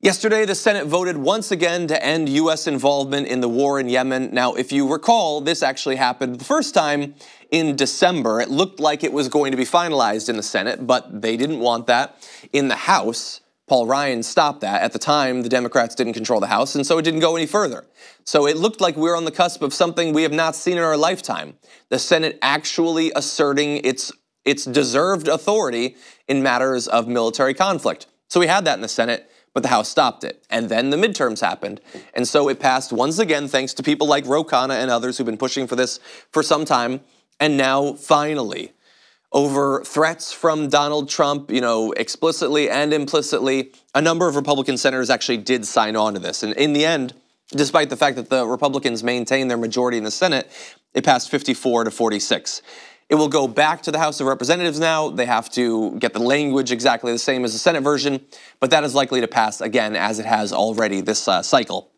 Yesterday, the Senate voted once again to end U.S. involvement in the war in Yemen. Now, if you recall, this actually happened the first time in December. It looked like it was going to be finalized in the Senate, but they didn't want that. In the House, Paul Ryan stopped that. At the time, the Democrats didn't control the House, and so it didn't go any further. So it looked like we were on the cusp of something we have not seen in our lifetime. The Senate actually asserting its deserved authority in matters of military conflict. So we had that in the Senate, but the House stopped it. And then the midterms happened. And so it passed once again, thanks to people like Ro Khanna and others who've been pushing for this for some time. And now, finally, over threats from Donald Trump, explicitly and implicitly, a number of Republican senators actually did sign on to this. And in the end, despite the fact that the Republicans maintained their majority in the Senate, it passed 54-46. It will go back to the House of Representatives now. They have to get the language exactly the same as the Senate version, but that is likely to pass again, as it has already this cycle.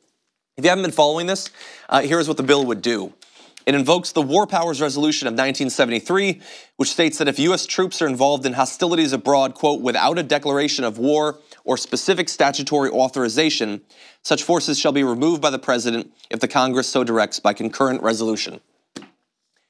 If you haven't been following this, here's what the bill would do. It invokes the War Powers Resolution of 1973, which states that if U.S. troops are involved in hostilities abroad, quote, without a declaration of war or specific statutory authorization, such forces shall be removed by the President if the Congress so directs by concurrent resolution.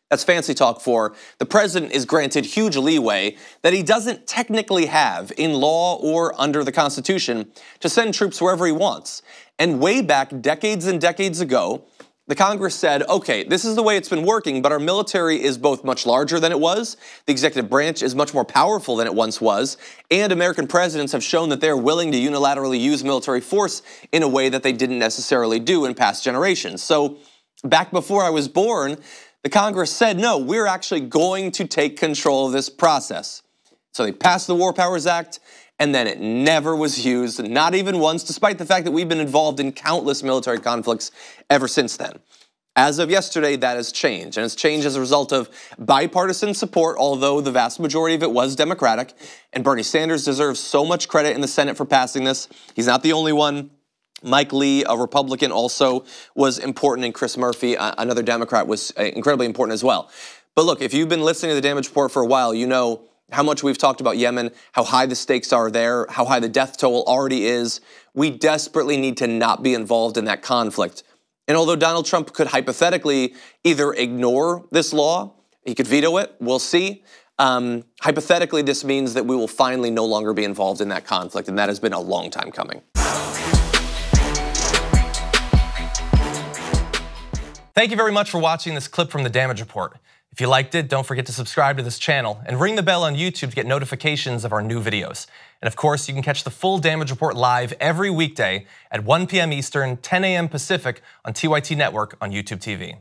That's fancy talk for the President is granted huge leeway that he doesn't technically have in law or under the Constitution to send troops wherever he wants. And way back decades and decades ago, the Congress said, okay, this is the way it's been working, but our military is both much larger than it was, the executive branch is much more powerful than it once was, and American presidents have shown that they're willing to unilaterally use military force in a way that they didn't necessarily do in past generations. So back before I was born, the Congress said, no, we're actually going to take control of this process. So they passed the War Powers Act, and then it never was used, not even once, despite the fact that we've been involved in countless military conflicts ever since then. As of yesterday, that has changed, and it's changed as a result of bipartisan support, although the vast majority of it was Democratic, and Bernie Sanders deserves so much credit in the Senate for passing this. He's not the only one. Mike Lee, a Republican, also was important, and Chris Murphy, another Democrat, was incredibly important as well. But look, if you've been listening to the Damage Report for a while, you know how much we've talked about Yemen, how high the stakes are there, how high the death toll already is. We desperately need to not be involved in that conflict. And although Donald Trump could hypothetically either ignore this law, he could veto it, we'll see. Hypothetically, this means that we will finally no longer be involved in that conflict, and that has been a long time coming. Thank you very much for watching this clip from the Damage Report. If you liked it, don't forget to subscribe to this channel and ring the bell on YouTube to get notifications of our new videos. And of course, you can catch the full Damage Report live every weekday at 1 p.m. Eastern, 10 a.m. Pacific on TYT Network on YouTube TV.